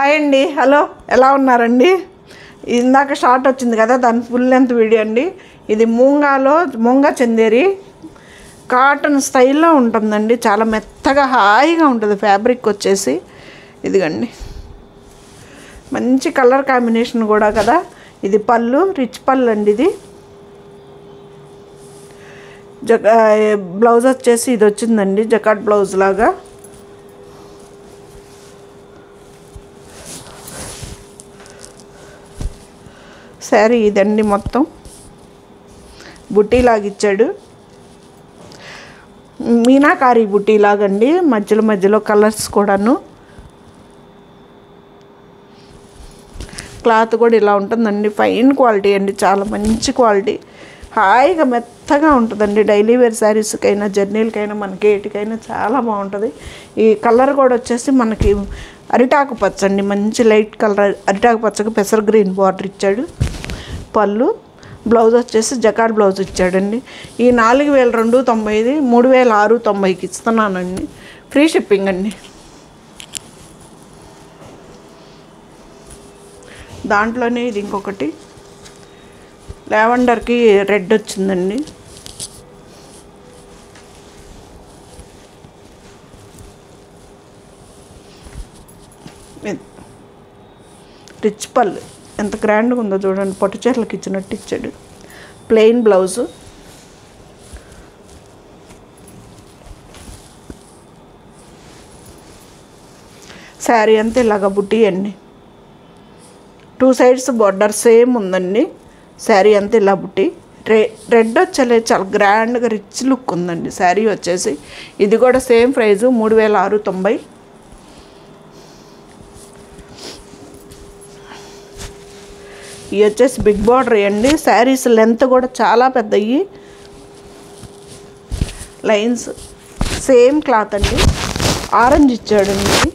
Hi అండి, hello, ఎలా ఉన్నారండి? ఇందాక షార్ట్ వచ్చింది కదా, దాని ఫుల్ లెంత్ వీడియో అండి. ఇది మూంగా చందేరి కాటన్ స్టైల్లో ఉంటుందండి. చాలా మెత్తగా హాయిగా ఉంటుంది. ఫ్యాబ్రిక్ వచ్చేసి ఇదిగండి, మంచి కలర్ కాంబినేషన్ కూడా కదా. ఇది పళ్ళు, రిచ్ పళ్ళు అండి. ఇది బ్లౌజ్ వచ్చేసి ఇది వచ్చిందండి, జకాట్ బ్లౌజ్ లాగా. శారీ ఇదండి, మొత్తం బుట్టీలాగా ఇచ్చాడు. మీనాకారి బుట్టీలాగండి, మధ్యలో మధ్యలో కలర్స్ కూడాను. క్లాత్ కూడా ఇలా ఉంటుందండి, ఫైన్ క్వాలిటీ అండి, చాలా మంచి క్వాలిటీ. హాయిగా మెత్తగా ఉంటుందండి. డైలీ వేర్ శారీస్కైనా, జర్నీలకైనా, మనకి ఏటికైనా చాలా బాగుంటుంది. ఈ కలర్ కూడా వచ్చేసి మనకి అరిటాకు పచ్చ అండి, మంచి లైట్ కలర్ అరిటాకు పచ్చకు పెసర్ గ్రీన్ బార్డర్ ఇచ్చాడు. పళ్ళు, బ్లౌజ్ వచ్చేసి జకాట్ బ్లౌజ్ ఇచ్చాడండి. ఈ 4290 3690కి ఇస్తున్నానండి. ఫ్రీ షిప్పింగ్ అండి. దాంట్లోనే ఇది ఇంకొకటి లావెండర్కి రెడ్ వచ్చిందండి. రిచ్ పళ్ళు ఎంత గ్రాండ్గా ఉందో చూడండి, పట్టు చీరలకు ఇచ్చినట్టు ఇచ్చాడు. ప్లెయిన్ బ్లౌజు, శారీ అంతా ఇలాగ బుట్టి అండి. 2 సైడ్స్ బార్డర్ సేమ్ ఉందండి. శారీ అంతా ఇలా బుట్టి. రెడ్ వచ్చలే చాలా గ్రాండ్గా రిచ్ లుక్ ఉందండి శారీ వచ్చేసి. ఇది కూడా సేమ్ ప్రైజు 3690. ఇవి వచ్చేసి బిగ్ బార్డర్ అండి. శారీస్ లెంత్ కూడా చాలా పెద్దవి. లైన్స్ సేమ్ క్లాత్ అండి. ఆరెంజ్ ఇచ్చాడండి.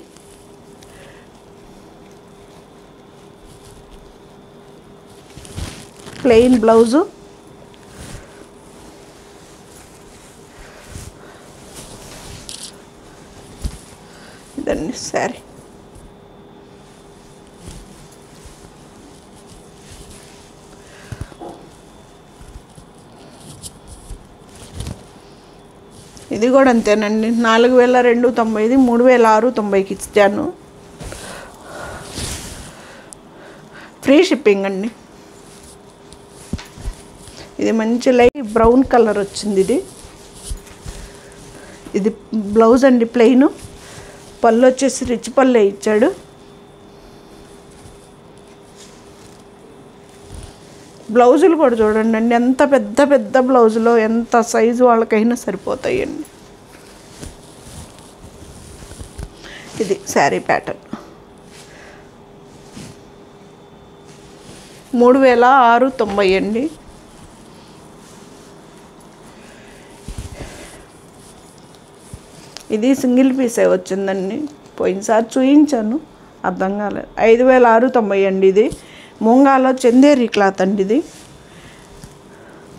ప్లెయిన్ బ్లౌజు, ఇదండి శారీ. ఇది కూడా అంతేనండి, 4290 3690కి ఇచ్చాను. ఫ్రీ షిప్పింగ్ అండి. ఇది మంచి లైట్ బ్రౌన్ కలర్ వచ్చింది. ఇది బ్లౌజ్ అండి, ప్లెయిన్. పళ్ళు వచ్చేసి రిచ్ పళ్ళే ఇచ్చాడు. బ్లౌజులు కూడా చూడండి అండి, ఎంత పెద్ద పెద్ద బ్లౌజులో ఎంత సైజు వాళ్ళకైనా సరిపోతాయండి. ఇది శారీ ప్యాటర్న్. 3690 అండి. ఇది సింగిల్ పీసే వచ్చిందండి. పోయినసారి చూయించాను, అర్థం కాలేదు. 5690 అండి. ఇది మూంగాలో చందేరి క్లాత్ అండి. ఇది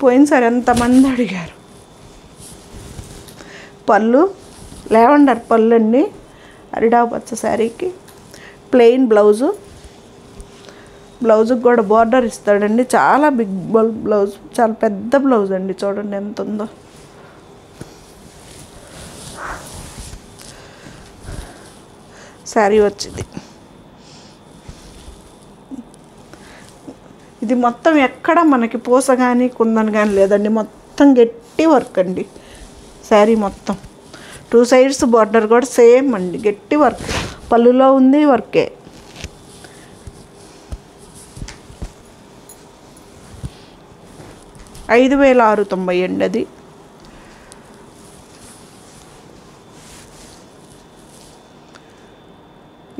పోయినసారి ఎంతమంది అడిగారు. పళ్ళు లావెండర్ పళ్ళు అండి, అరిటాకు పచ్చ శారీకి. ప్లెయిన్ బ్లౌజు, బ్లౌజుకి కూడా బార్డర్ ఇస్తాడండి. చాలా బిగ్ బ్లౌజ్, చాలా పెద్ద బ్లౌజ్ అండి. చూడండి ఎంత ఉందో. శారీ వచ్చింది. ఇది మొత్తం ఎక్కడ మనకి పూస కానీ కుందన్ కానీ లేదండి, మొత్తం గట్టి వర్క్ అండి శారీ మొత్తం. 2 సైడ్స్ బార్డర్ కూడా సేమ్ అండి, గట్టి వర్క్. పళ్ళులో ఉంది వర్కే. ఐదు 5690 అండి. అది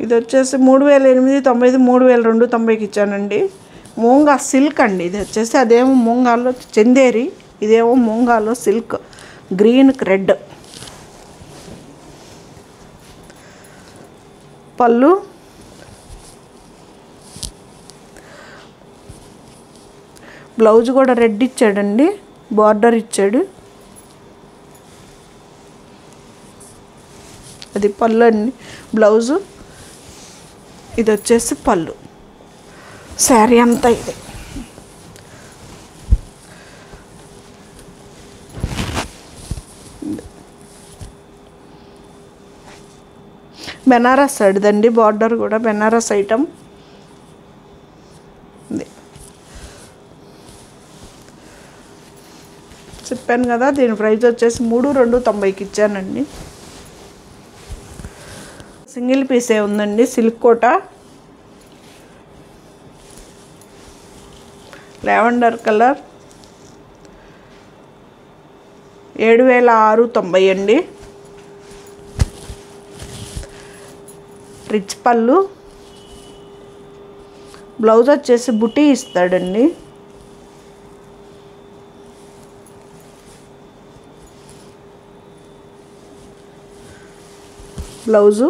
ఇది వచ్చేసి 3890 3290కి ఇచ్చానండి. మూంగా సిల్క్ అండి. ఇది వచ్చేసి అదేమో మూంగాలో చందేరి, ఇదేమో మూంగాలో సిల్క్, గ్రీన్ రెడ్. పళ్ళు, బ్లౌజ్ కూడా రెడ్ ఇచ్చాడండి, బార్డర్ ఇచ్చాడు. అది పళ్ళు అండి. బ్లౌజు ఇది వచ్చేసి పళ్ళు. శారీ అంతా ఇది. బెనారస్ సైడ్దండి, బార్డర్ కూడా బెనారస్ ఐటమ్. చెప్పాను కదా, దీని ప్రైస్ వచ్చేసి 3,290కి ఇచ్చానండి. సింగిల్ పీసే ఉందండి, సిల్క్ కోట, లావెండర్ కలర్, 7,690 అండి. రిచ్ పళ్ళు, బ్లౌజ్ వచ్చేసి బుటీ ఇస్తాడండి. బ్లౌజు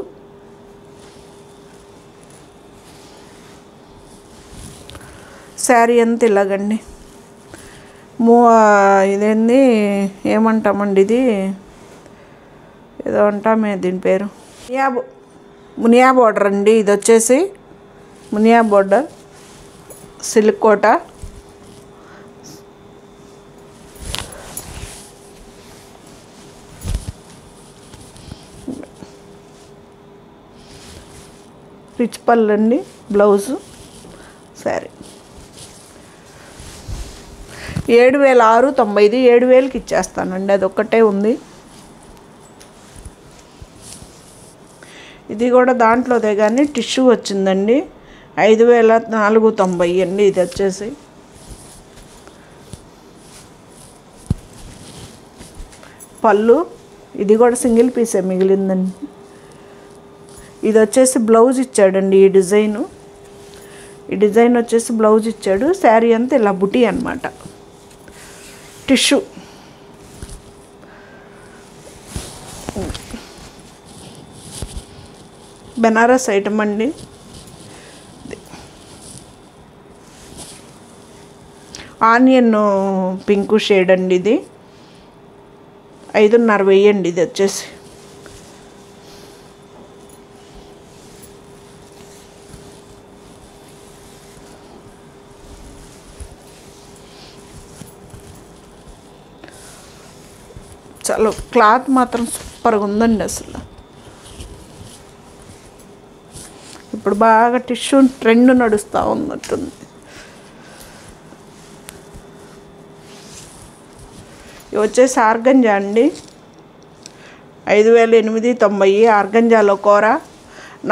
శారీ అంతా ఇలాగండి. ఇదేంది ఏమంటామండి, ఇది ఏదో అంటామే దీని పేరు, మునియా బోర్డర్ అండి. ఇది వచ్చేసి మునియా బోర్డర్, సిల్క్ కోట. రిచ్ పళ్ళు అండి, బ్లౌజు, శారీ. 7,690, 7,000కి ఇచ్చేస్తానండి. అది ఒక్కటే ఉంది. ఇది కూడా దాంట్లోదే కానీ టిష్యూ వచ్చిందండి. 5,490 అండి. ఇది వచ్చేసి పళ్ళు. ఇది కూడా సింగిల్ పీసే మిగిలిందండి. ఇది వచ్చేసి బ్లౌజ్ ఇచ్చాడండి. ఈ డిజైన్ వచ్చేసి బ్లౌజ్ ఇచ్చాడు. శారీ అంతా ఇలా బుటీ అన్నమాట. టిష్యూ బెనారస్ ఐటమ్ అండి. ఆనియన్ పింక్ షేడ్ అండి. ఇది 5,500 అండి. ఇది వచ్చేసి చాలా క్లాత్ మాత్రం సూపర్గా ఉందండి. అసలు ఇప్పుడు బాగా టిష్యూ ట్రెండ్ నడుస్తూ ఉన్నట్టుంది. ఇవి వచ్చేసి ఆర్గంజా అండి. 5,890 ఆర్గంజాలో కూర.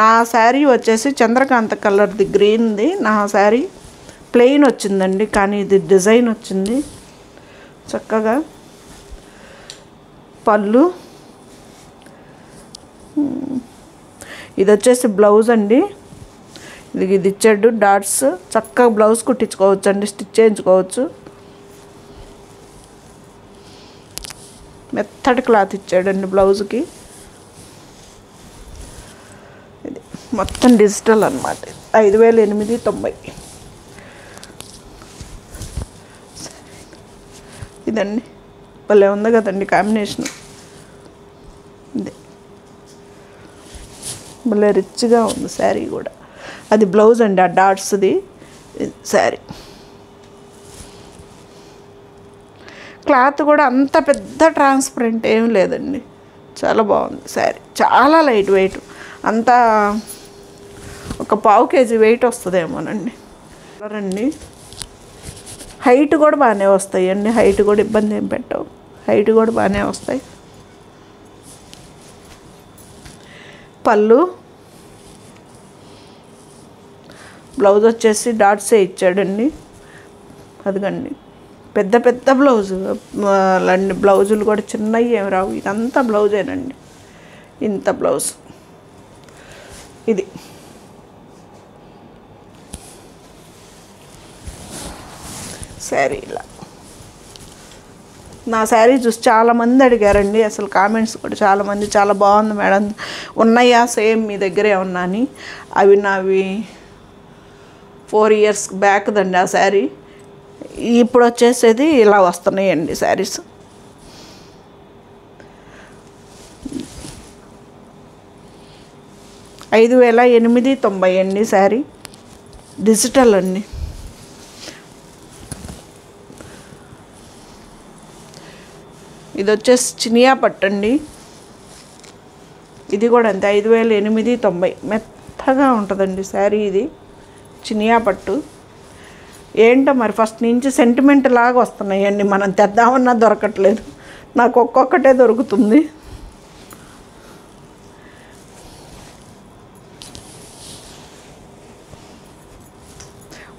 నా శారీ వచ్చేసి చంద్రకాంత కలర్ది, గ్రీన్ది. నా శారీ ప్లెయిన్ వచ్చిందండి, కానీ ఇది డిజైన్ వచ్చింది చక్కగా. పళ్ళు, ఇది వచ్చేసి బ్లౌజ్ అండి. ఇది ఇచ్చాడు డాట్స్. చక్కగా బ్లౌజ్ కుట్టించుకోవచ్చు అండి, స్టిచ్ చేయించుకోవచ్చు. మెత్తటి క్లాత్ ఇచ్చాడండి బ్లౌజ్కి. ఇది మొత్తం డిజిటల్ అన్నమాట. 5,890 ఇదండి. భలే ఉంది కదండి కాంబినేషన్. ఇది భలే రిచ్గా ఉంది శారీ కూడా. అది బ్లౌజ్ అండి, ఆ డాట్స్ది శారీ. క్లాత్ కూడా అంత పెద్ద ట్రాన్స్పరెంట్ ఏం లేదండి, చాలా బాగుంది శారీ. చాలా లైట్ వెయిట్, అంతా ఒక 1/2 kg వెయిట్ వస్తుందేమోనండి. అండి హైట్ కూడా బాగానే వస్తాయండి. హైట్ కూడా ఇబ్బంది ఏం పెట్టవు, హైట్ కూడా బాగానే వస్తాయి. పళ్ళు, బ్లౌజ్ వచ్చేసి డాట్సే ఇచ్చాడండి. అదిగండి పెద్ద పెద్ద బ్లౌజు లాంటి బ్లౌజులు కూడా చిన్నవి ఏమి రావు. ఇదంతా బ్లౌజేనండి, ఇంత బ్లౌజ్. ఇది శారీ ఇలా. నా శారీ చూసి చాలామంది అడిగారండి. అసలు కామెంట్స్ కూడా చాలామంది, చాలా బాగుంది మేడం, ఉన్నాయా సేమ్ మీ దగ్గరే ఉన్నా అని. అవి నావి 4 years బ్యాక్ దండి ఆ శారీ. ఇప్పుడు వచ్చేసేది ఇలా వస్తున్నాయండి శారీస్. 5890 అండి శారీ. డిజిటల్ అండి. ఇది వచ్చేసి చినియా పట్టు అండి. ఇది కూడా అంతే 5890. మెత్తగా ఉంటుందండి శారీ. ఇది చినియా పట్టు. ఏంటో మరి ఫస్ట్ నుంచి సెంటిమెంట్ లాగా వస్తున్నాయండి. మనం తెద్దామన్నా దొరకట్లేదు. నాకు ఒక్కొక్కటే దొరుకుతుంది.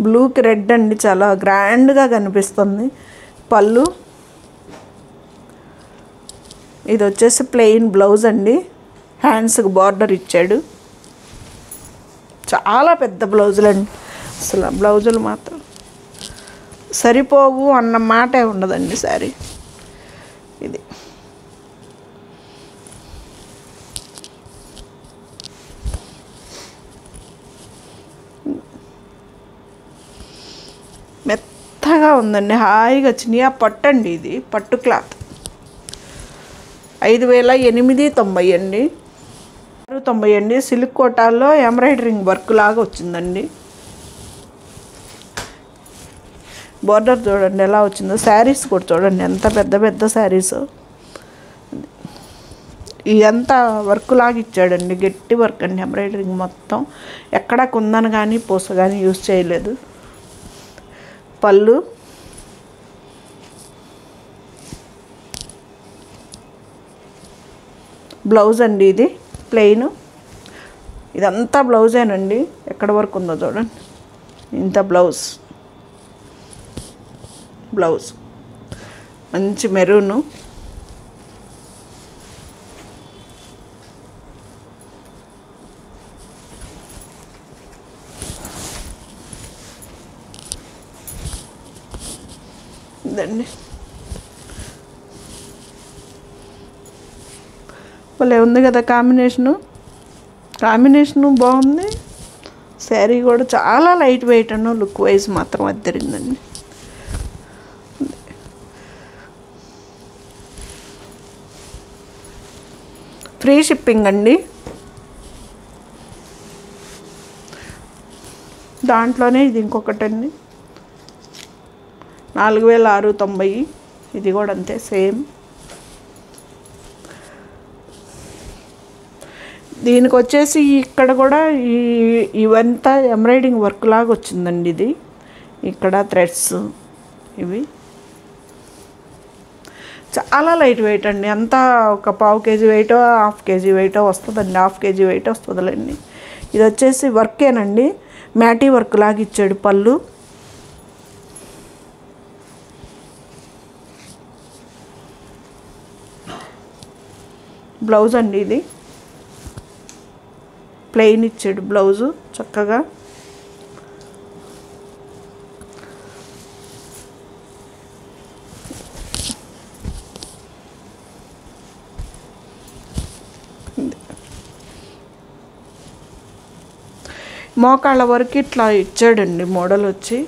బ్లూకి రెడ్ అండి, చాలా గ్రాండ్గా కనిపిస్తుంది. పళ్ళు. ఇది వచ్చేసి ప్లెయిన్ బ్లౌజ్ అండి. హ్యాండ్స్కి బార్డర్ ఇచ్చాడు. చాలా పెద్ద బ్లౌజులు అండి. అసలు బ్లౌజులు మాత్రం సరిపోవు అన్న మాటే ఉండదండి శారీ. ఇది మెత్తగా ఉందండి, హాయిగా చినియా పట్టు అండి. ఇది పట్టు క్లాత్. 5890 అండి. 90 అండి. సిల్క్ కోటాల్లో ఎంబ్రాయిడరింగ్ వర్క్ లాగా వచ్చిందండి. బోర్డర్ చూడండి ఎలా వచ్చిందో. శారీస్ కూడా చూడండి ఎంత పెద్ద పెద్ద శారీస్. ఇదంతా వర్క్ లాగా ఇచ్చాడండి, గట్టి వర్క్ అండి. ఎంబ్రాయిడరింగ్ మొత్తం ఎక్కడా కుందన కానీ పూస కానీ యూజ్ చేయలేదు. పళ్ళు. బ్లౌజ్ అండి. ఇది ప్లెయిన్. ఇదంతా బ్లౌజేనండి. ఎక్కడ వరకు ఉందో చూడండి. ఇంత బ్లౌజ్. బ్లౌజ్ మంచి మెరూను. ఇదండి. భలే ఉంది కదా కాంబినేషను. బాగుంది. శారీ కూడా చాలా లైట్ వెయిట్ అన్న లుక్ వైజ్ మాత్రం అద్దరిందండి. ఫ్రీ షిప్పింగ్ అండి. దాంట్లోనే ఇది ఇంకొకటండి 4690. ఇది కూడా అంతే సేమ్. దీనికి వచ్చేసి ఇక్కడ కూడా ఇవంతా ఎంబ్రాయిడింగ్ వర్క్ లాగా వచ్చిందండి. ఇది ఇక్కడ థ్రెడ్స్ ఇవి చాలా లైట్ వెయిట్ అండి. అంతా ఒక 1/2 kg వెయిటో 1/2 kg వెయిటో వస్తుందండి. 1/2 kg వెయిట్ వస్తుందిలేండి. ఇది వచ్చేసి వర్కేనండి, మ్యాటీ వర్క్ లాగా ఇచ్చాడు. పళ్ళు. బ్లౌజ్ అండి. ఇది ప్లెయిన్ ఇచ్చాడు బ్లౌజు చక్కగా. మోకాళ్ళ వరకు ఇట్లా ఇచ్చాడండి మోడల్ వచ్చి.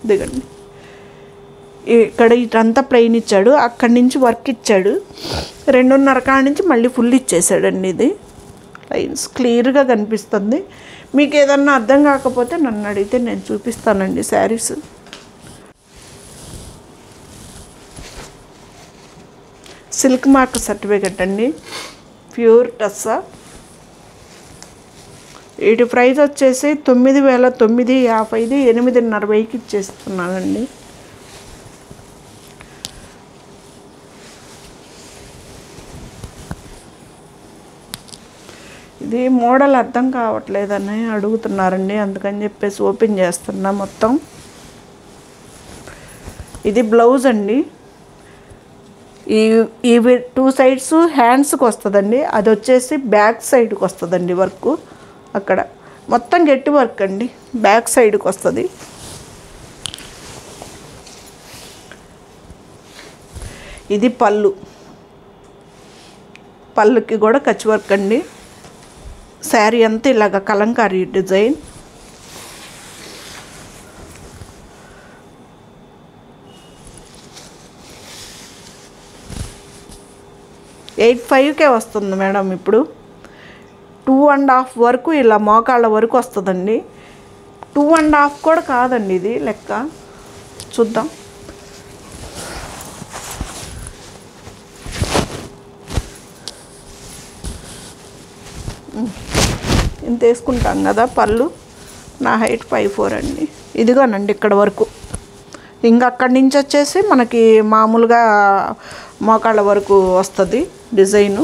దిగండి. ఇక్కడ ఇటంతా ప్లెయిన్ ఇచ్చాడు, అక్కడి నుంచి వర్క్ ఇచ్చాడు. 2.5 కాడ నుంచి మళ్ళీ ఫుల్ ఇచ్చేసాడండి. ఇది లైన్స్ క్లియర్గా కనిపిస్తుంది. మీకు ఏదన్నా అర్థం కాకపోతే నన్ను అడిగితే నేను చూపిస్తానండి శారీస్. సిల్క్ మార్క్ సర్టిఫికెట్ అండి, ప్యూర్ టస్సా. వీటి ప్రైస్ వచ్చేసి 9950. 8.5 ఇచ్చేస్తున్నానండి. ఇది మోడల్ అర్థం కావట్లేదని అడుగుతున్నారండి, అందుకని చెప్పేసి ఓపెన్ చేస్తున్నా మొత్తం. ఇది బ్లౌజ్ అండి. ఇవి 2 సైడ్స్ హ్యాండ్స్కి వస్తుందండి. అది వచ్చేసి బ్యాక్ సైడ్కి వస్తుందండి వర్క్. అక్కడ మొత్తం గట్టి వర్క్ అండి, బ్యాక్ సైడ్కి వస్తుంది. ఇది పళ్ళు. పళ్ళుకి కూడా కచ్ వర్క్ అండి. శారీ అంతా ఇలాగ కలంకారీ డిజైన్. $85కే వస్తుంది మేడం ఇప్పుడు. 2.5 వరకు ఇలా మోకాళ్ళ వరకు వస్తుందండి. 2.5 కూడా కాదండి ఇది లెక్క. చూద్దాం. ఇంత వేసుకుంటాం కదా పళ్ళు. నా హైట్ 5'4" అండి. ఇదిగోనండి ఇక్కడ వరకు. ఇంకా అక్కడి నుంచి వచ్చేసి మనకి మామూలుగా మోకాళ్ళ వరకు వస్తుంది డిజైను.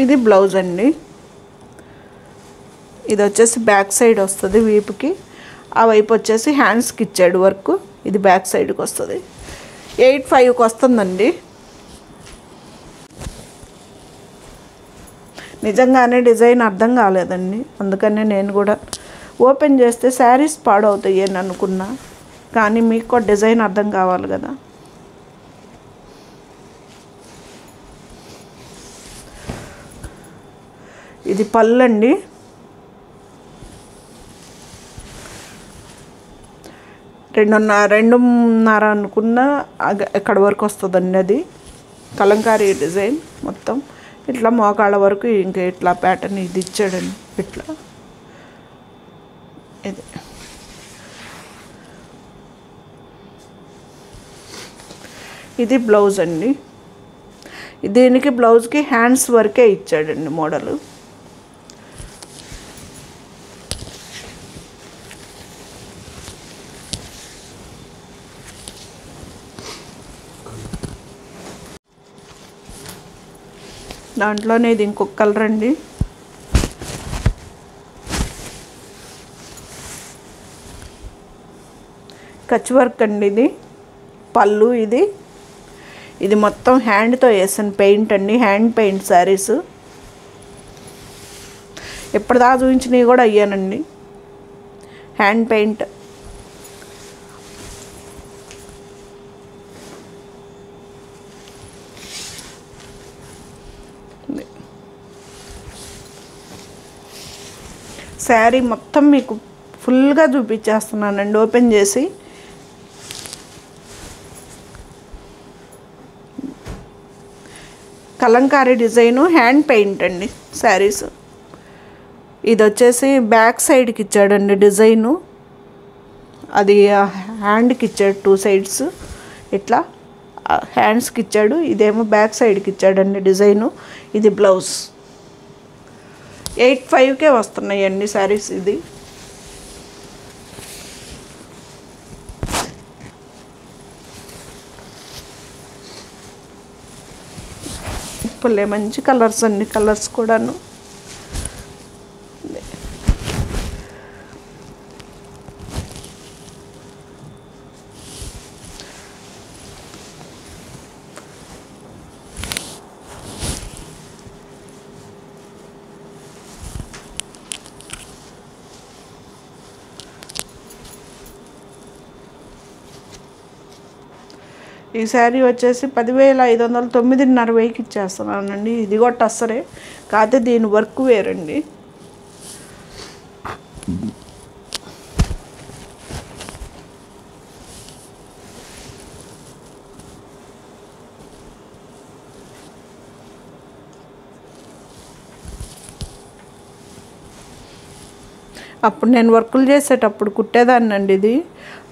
ఇది బ్లౌజ్ అండి. ఇది వచ్చేసి బ్యాక్ సైడ్ వస్తుంది వీపుకి. ఆ వైపు వచ్చేసి హ్యాండ్స్కి ఇచ్చాడు వర్క్. ఇది బ్యాక్ సైడ్కి వస్తుంది. 8.5కి వస్తుందండి. నిజంగానే డిజైన్ అర్థం కాలేదండి. అందుకనే నేను కూడా ఓపెన్ చేస్తే శారీస్ పాడవుతాయి అని అనుకున్నా. కానీ మీకు కూడా డిజైన్ అర్థం కావాలి కదా. ఇది పళ్ళు అండి. రెండున్నర అనుకున్న ఎక్కడి వరకు వస్తుందండి. అది కలంకారీ డిజైన్ మొత్తం ఇట్లా మోకాళ్ళ వరకు. ఇంకా ఇట్లా ప్యాటర్న్ ఇది ఇచ్చాడండి. ఇట్లా ఇది ఇది బ్లౌజ్ అండి. దీనికి బ్లౌజ్కి హ్యాండ్స్ వరకే ఇచ్చాడండి మోడలు. దాంట్లోనే ఇది ఇంకొక కలర్ అండి. కచ్ వర్క్ అండి. ఇది పళ్ళు. ఇది మొత్తం హ్యాండ్తో వేసిన పెయింట్ అండి. Hand paint saris. ఎప్పటిదాకా చూపించినవి కూడా అయ్యానండి హ్యాండ్ పెయింట్. శారీ మొత్తం మీకు ఫుల్గా చూపించేస్తున్నానండి ఓపెన్ చేసి. కలంకారీ డిజైను హ్యాండ్ పెయింట్ అండి శారీస్. ఇది వచ్చేసి బ్యాక్ సైడ్కి ఇచ్చాడండి డిజైను. అది హ్యాండ్కి ఇచ్చాడు 2 సైడ్స్ ఇట్లా హ్యాండ్స్కి ఇచ్చాడు. ఇదేమో బ్యాక్ సైడ్కి ఇచ్చాడండి డిజైను. ఇది బ్లౌజ్. 8.5కే వస్తున్నాయండి శారీస్. ఇది ఇప్పుడు మంచి కలర్స్ అండి. కలర్స్ కూడాను ఈ శారీ వచ్చేసి 10,500 9,500కి ఇచ్చేస్తున్నానండి. ఇది కూడా టస్సరే కాకపోతే దీని వర్క్ వేరండి. అప్పుడు నేను వర్కులు చేసేటప్పుడు కుట్టేదాన్ని అండి. ఇది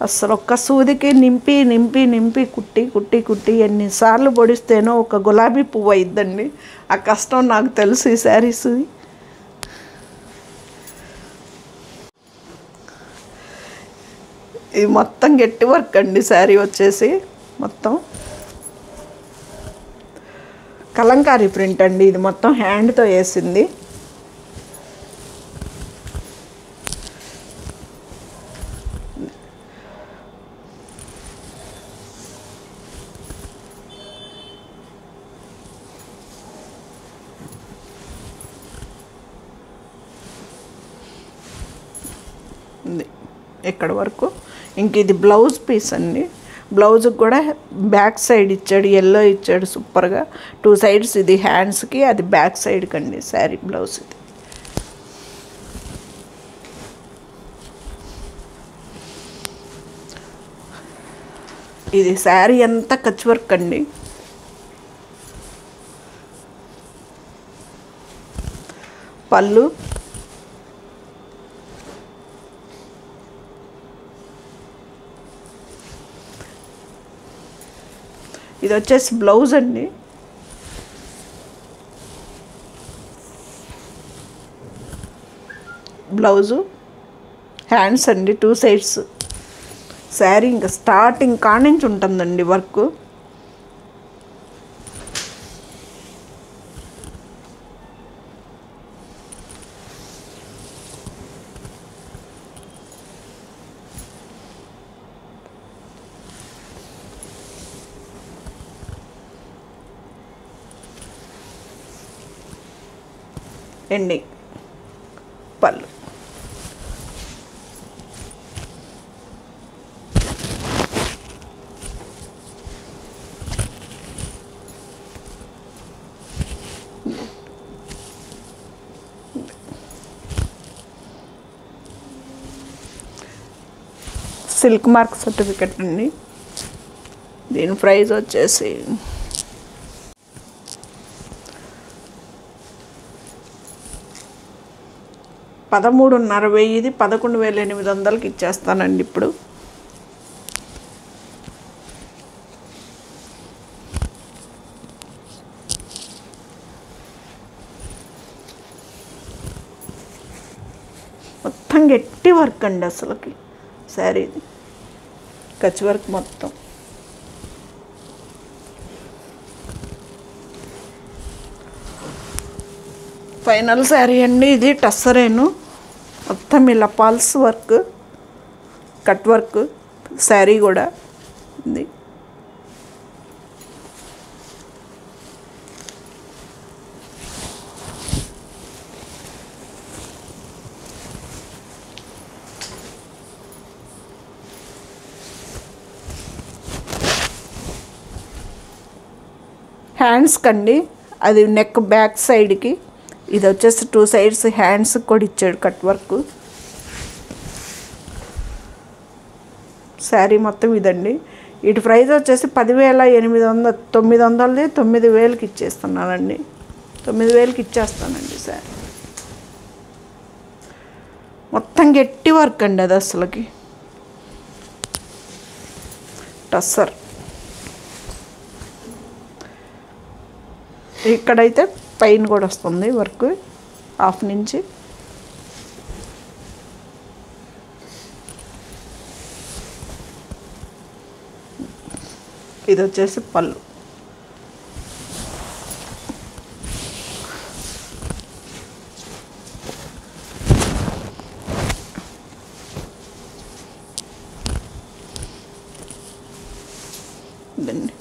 అసలు ఒక్క సూదికి నింపి నింపి నింపి కుట్టి కుట్టి కుట్టి ఎన్నిసార్లు పొడిస్తేనో ఒక గులాబీ పువ్వు అయిద్దండి. ఆ కష్టం నాకు తెలుసు. ఈ శారీస్ ఇది మొత్తం గట్టి వర్క్ అండి. శారీ వచ్చేసి మొత్తం కలంకారీ ప్రింట్ అండి. ఇది మొత్తం హ్యాండ్తో వేసింది. ఇక్కడ వరకు. ఇంక ఇది బ్లౌజ్ పీస్ అండి. బ్లౌజ్కి కూడా బ్యాక్ సైడ్ ఇచ్చాడు, ఎల్లో ఇచ్చాడు సూపర్గా. 2 సైడ్స్, ఇది హ్యాండ్స్కి, అది బ్యాక్ సైడ్కి అండి శారీ బ్లౌజ్. ఇది శారీ అంతా కచ్ వర్క్ అండి. పళ్ళు, ఇది వచ్చేసి బ్లౌజ్ అండి. బ్లౌజు, హ్యాండ్స్ అండి 2 సైడ్స్. శారీ ఇంకా స్టార్టింగ్ కానించి ఉంటుందండి వర్క్. ఎండింగ్ పళ్ళు. సిల్క్ మార్క్ సర్టిఫికెట్ అండి. దీని ప్రైస్ వచ్చేసి 13,500, ఇది 11,800కి ఇచ్చేస్తానండి ఇప్పుడు. మొత్తం గట్టి వర్క్ అండి అసలుకి శారీ, కచ్ వర్క్ మొత్తం. ఫైనల్ శారీ అండి ఇది. టస్సరేను మొత్తం ఇలా pulse work, cut work sari కూడా ఉంది. హ్యాండ్స్ కండి, అది నెక్ బ్యాక్ సైడ్కి, ఇది వచ్చేసి 2 సైడ్స్ హ్యాండ్స్కి కూడా ఇచ్చాడు కట్ వర్క్. శారీ మొత్తం ఇదండి. వీటి ప్రైస్ వచ్చేసి 10,800, 900, 9,000కి ఇచ్చేస్తున్నానండి. 9,000కి ఇచ్చేస్తానండి శారీ. మొత్తం గట్టి వర్క్ అండి అది అసలుకి, టస్సర్. ఇక్కడైతే పైన కూడా వస్తుంది వర్క్ హాఫ్ నుంచి. ఇది వచ్చేసి పళ్ళు. ఇదండి